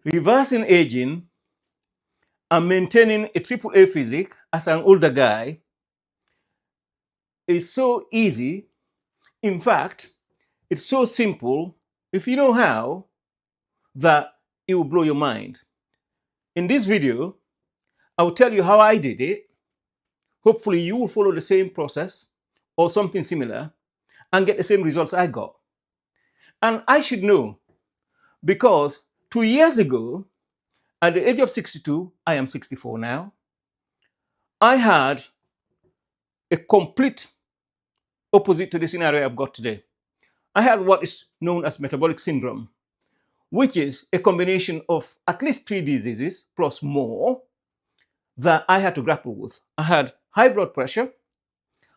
Reversing aging and maintaining a AAA physique as an older guy is so easy. In fact, it's so simple, if you know how, that it will blow your mind. In this video, I will tell you how I did it. Hopefully, you will follow the same process or something similar and get the same results I got. And I should know, because 2 years ago, at the age of 62, I am 64 now, I had a complete opposite to the scenario I've got today. I had what is known as metabolic syndrome, which is a combination of at least 3 diseases plus more that I had to grapple with. I had high blood pressure,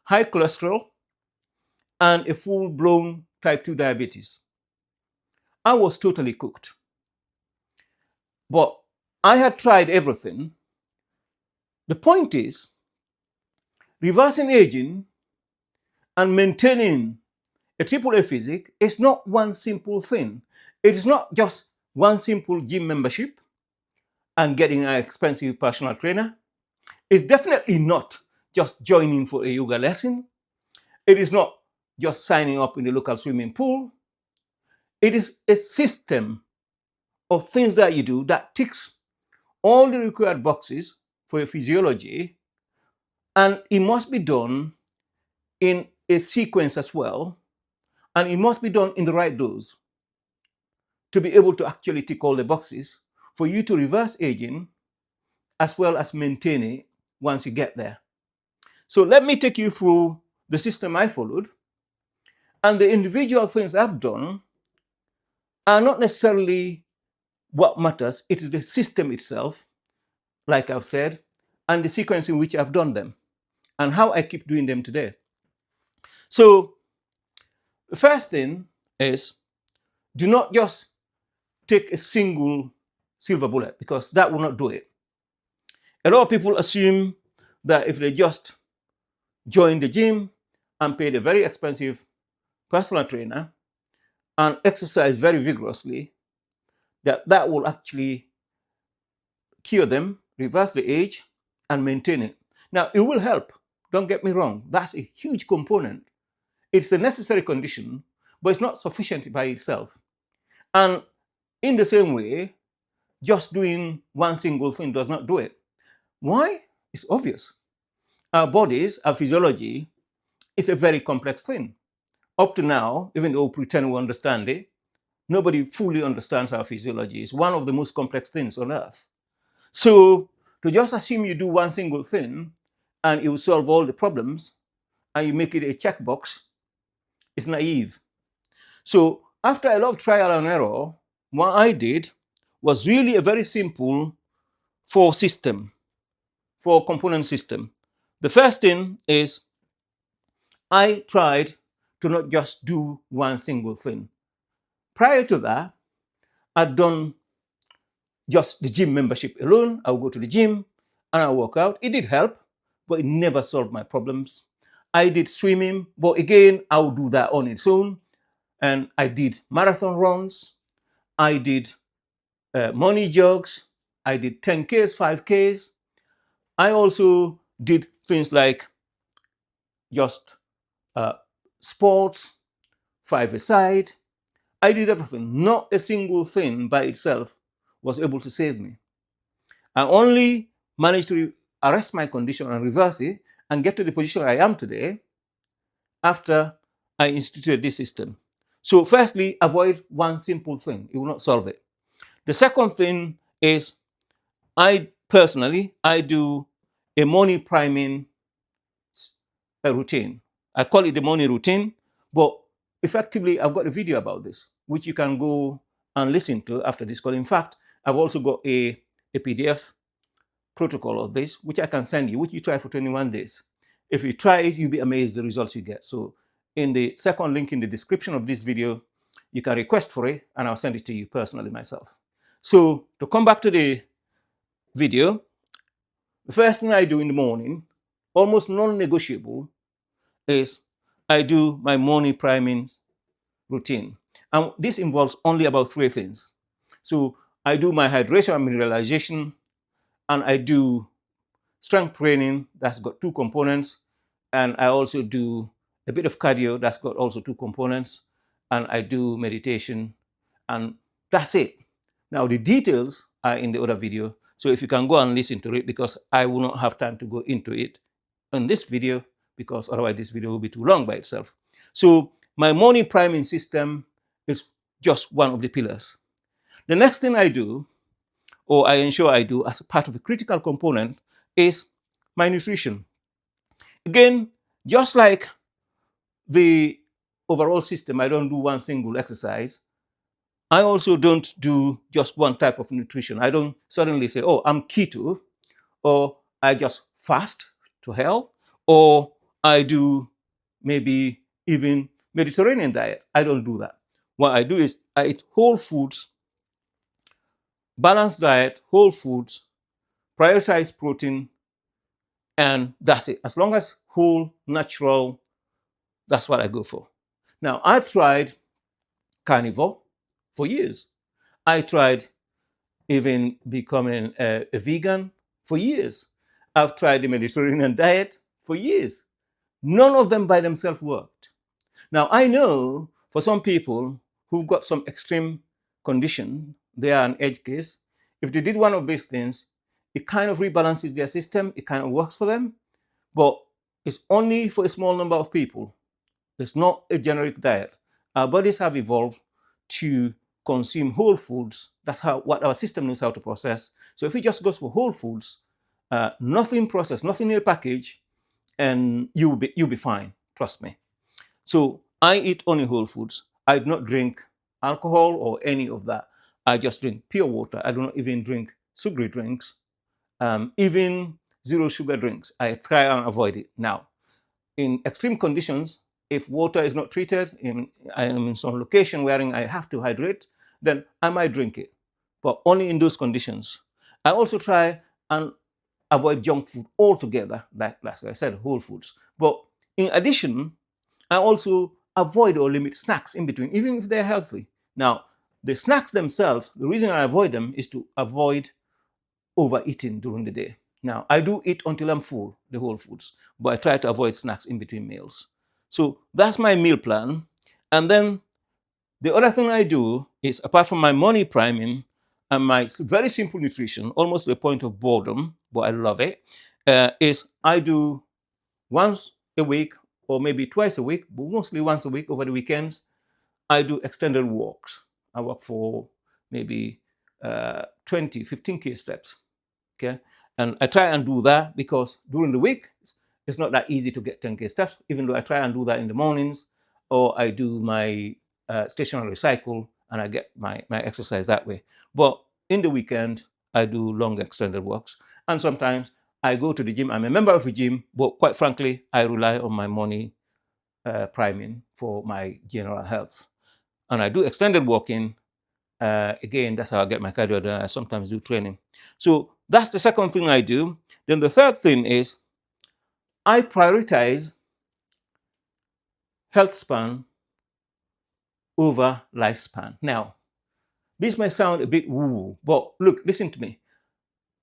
high cholesterol, and a full-blown type 2 diabetes. I was totally cooked. But I had tried everything. The point is, reversing aging and maintaining a AAA physique is not one simple thing. It is not just one simple gym membership and getting an expensive personal trainer. It's definitely not just joining for a yoga lesson. It is not just signing up in the local swimming pool. It is a system of things that you do that ticks all the required boxes for your physiology, and it must be done in a sequence as well, and it must be done in the right dose to be able to actually tick all the boxes for you to reverse aging as well as maintain it once you get there. So let me take you through the system I followed, and the individual things I've done are not necessarily what matters. It is the system itself, like I've said, and the sequence in which I've done them, and how I keep doing them today. So the first thing is, do not just take a single silver bullet, because that will not do it. A lot of people assume that if they just join the gym and pay a very expensive personal trainer and exercise very vigorously, that will actually cure them, reverse the age, and maintain it. Now, it will help. Don't get me wrong. That's a huge component. It's a necessary condition, but it's not sufficient by itself. And in the same way, just doing one single thing does not do it. Why? It's obvious. Our bodies, our physiology, is a very complex thing. Up to now, even though we pretend we understand it, nobody fully understands our physiology. It's one of the most complex things on earth. So to just assume you do one single thing and it will solve all the problems and you make it a checkbox is naive. So after a lot of trial and error, what I did was really a very simple four component system. The first thing is I tried to not just do one single thing. Prior to that, I'd done just the gym membership alone. I would go to the gym and I work out. It did help, but it never solved my problems. I did swimming, but again, I would do that on its own. And I did marathon runs. I did morning jogs. I did 10Ks, 5Ks. I also did things like just sports, 5-a-side. I did everything. Not a single thing by itself was able to save me. I only managed to arrest my condition and reverse it and get to the position I am today after I instituted this system. So firstly, avoid one simple thing. It will not solve it. The second thing is I do a morning priming routine. I call it the morning routine, but effectively, I've got a video about this, which you can go and listen to after this call. In fact, I've also got a PDF protocol of this, which I can send you, which you try for 21 days. If you try it, you'll be amazed the results you get. So in the second link in the description of this video, you can request for it, and I'll send it to you personally myself. So to come back to the video, the first thing I do in the morning, almost non-negotiable, is I do my morning priming routine. And this involves only about 3 things. So I do my hydration and mineralization, and I do strength training that's got two components, and I also do a bit of cardio that's got also two components, and I do meditation, and that's it. Now the details are in the other video, so if you can go and listen to it, because I will not have time to go into it in this video, because otherwise this video will be too long by itself. So my morning priming system is just one of the pillars. The next thing I do, or I ensure I do as a part of a critical component, is my nutrition. Again, just like the overall system, I don't do one single exercise. I also don't do just one type of nutrition. I don't suddenly say, oh, I'm keto, or I just fast to hell, or I do maybe even Mediterranean diet. I don't do that. What I do is I eat whole foods, balanced diet, whole foods, prioritize protein, and that's it. As long as whole, natural, that's what I go for. Now, I tried carnivore for years. I tried even becoming a vegan for years. I've tried the Mediterranean diet for years. None of them by themselves worked. Now, I know for some people who've got some extreme condition, they are an edge case. If they did one of these things, it kind of rebalances their system, it kind of works for them, but it's only for a small number of people. It's not a generic diet. Our bodies have evolved to consume whole foods. That's what our system knows how to process. So if it just goes for whole foods, nothing processed, nothing in a package, and you'll be fine. Trust me. So I eat only whole foods. I do not drink alcohol or any of that. I just drink pure water. I do not even drink sugary drinks, even zero sugar drinks. I try and avoid it. Now, in extreme conditions, if water is not treated, I am in some location where I have to hydrate, then I might drink it, but only in those conditions. I also try and avoid junk food altogether, like I said, whole foods. But in addition, I also avoid or limit snacks in between, even if they're healthy. Now, the snacks themselves, the reason I avoid them is to avoid overeating during the day. Now, I do eat until I'm full, the whole foods, but I try to avoid snacks in between meals. So that's my meal plan. And then the other thing I do is, apart from my morning priming and my very simple nutrition, almost to the point of boredom, but I love it, is I do once a week or maybe twice a week, but mostly once a week over the weekends, I do extended walks. I walk for maybe 20, 15K steps. Okay. And I try and do that because during the week, it's not that easy to get 10K steps, even though I try and do that in the mornings, or I do my stationary cycle and I get my exercise that way. But in the weekend, I do long extended walks. And sometimes I go to the gym. I'm a member of the gym, but quite frankly, I rely on my morning priming for my general health. And I do extended walking. Again, that's how I get my cardio done. I sometimes do training. So that's the second thing I do. Then the third thing is I prioritize health span over lifespan. Now, this may sound a bit woo, but look, listen to me.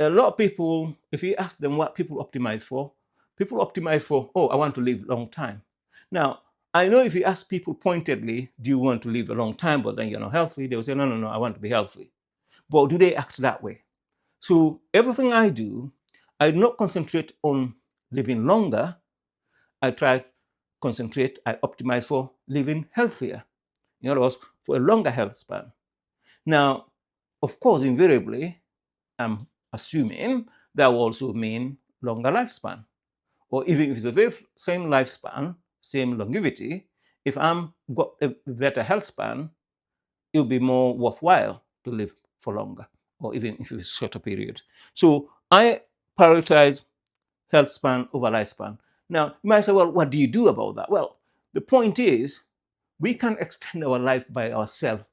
A lot of people, if you ask them what people optimize for, oh, I want to live a long time. Now, I know if you ask people pointedly, do you want to live a long time, but then you're not healthy, they will say, no, no, no, I want to be healthy. But do they act that way? So everything I do, I do not concentrate on living longer. I try to concentrate, I optimize for living healthier. In other words, for a longer health span. Now, of course, invariably, I'm assuming that will also mean longer lifespan. Or even if it's the very same lifespan, same longevity, if I'm got a better health span, it'll be more worthwhile to live for longer, or even if it's a shorter period. So I prioritize health span over lifespan. Now, you might say, well, what do you do about that? Well, the point is, we can extend our life by ourselves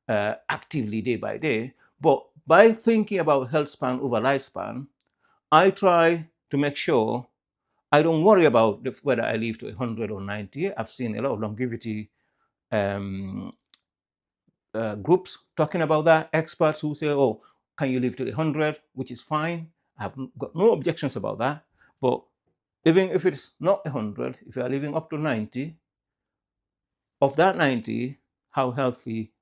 actively day by day, but by thinking about health span over lifespan, I try to make sure I don't worry about whether I live to 100 or 90. I've seen a lot of longevity groups talking about that, experts who say, oh, can you live to 100, which is fine. I've got no objections about that. But even if it's not 100, if you are living up to 90, of that 90, how healthy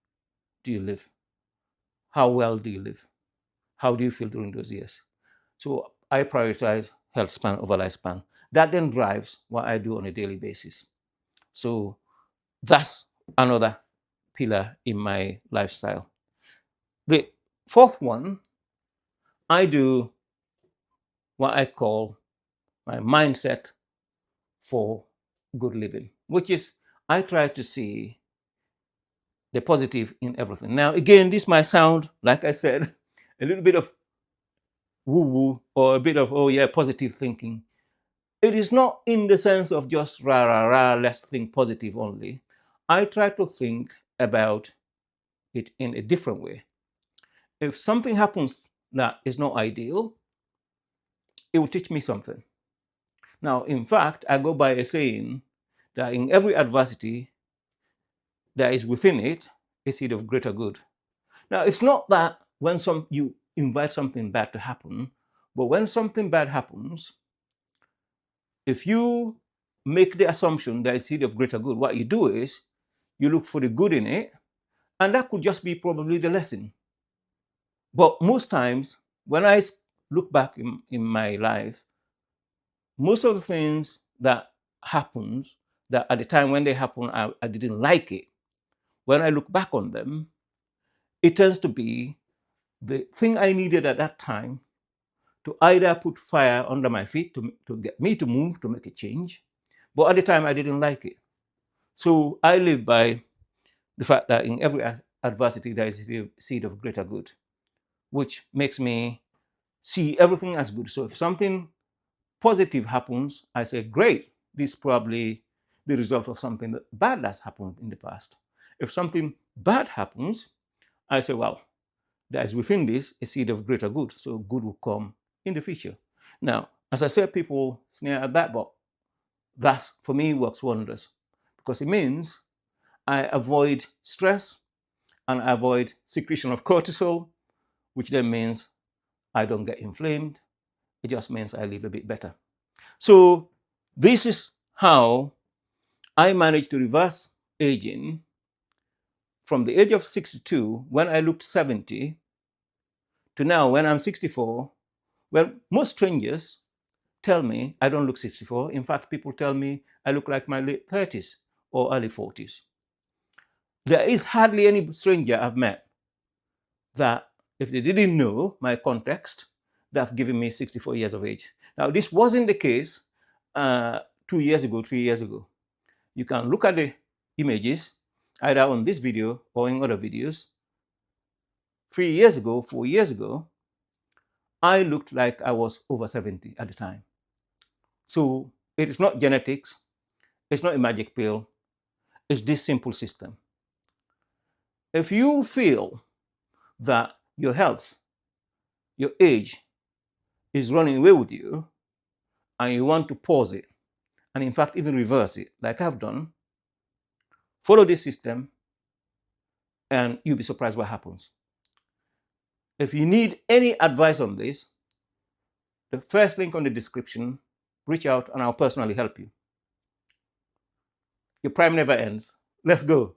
do you live? How well do you live? How do you feel during those years? So I prioritize health span over lifespan. That then drives what I do on a daily basis. So that's another pillar in my lifestyle. The fourth one, I do what I call my mindset for good living, which is I try to see the positive in everything. Now, again, this might sound, like I said, a little bit of woo woo or a bit of, oh, yeah, positive thinking. It is not in the sense of just rah, rah, rah, let's think positive only. I try to think about it in a different way. If something happens that is not ideal, it will teach me something. Now, in fact, I go by a saying that in every adversity, there is within it a seed of greater good. Now, it's not that when you invite something bad to happen, but when something bad happens, if you make the assumption that it's a seed of greater good, what you do is you look for the good in it, and that could just be probably the lesson. But most times, when I look back in my life, most of the things that happened, that at the time when they happened, I didn't like it. When I look back on them, it tends to be the thing I needed at that time to either put fire under my feet to get me to move, to make a change. But at the time, I didn't like it. So I live by the fact that in every adversity, there is a seed of greater good, which makes me see everything as good. So if something positive happens, I say, great, this is probably the result of something bad that's happened in the past. If something bad happens, I say, well, there is within this a seed of greater good. So good will come in the future. Now, as I said, people sneer at that, but that for me works wonders because it means I avoid stress and I avoid secretion of cortisol, which then means I don't get inflamed. It just means I live a bit better. So this is how I managed to reverse aging from the age of 62, when I looked 70, to now when I'm 64. Well, most strangers tell me I don't look 64. In fact, people tell me I look like my late 30s or early 40s. There is hardly any stranger I've met that, if they didn't know my context, they've given me 64 years of age. Now, this wasn't the case 2 years ago, 3 years ago. You can look at the images either on this video or in other videos. 3 years ago, 4 years ago, I looked like I was over 70 at the time. So it is not genetics, it's not a magic pill, it's this simple system. If you feel that your health, your age is running away with you, and you want to pause it, and in fact even reverse it, like I've done, follow this system and you'll be surprised what happens. If you need any advice on this, the first link on the description, reach out and I'll personally help you. Your prime never ends. Let's go.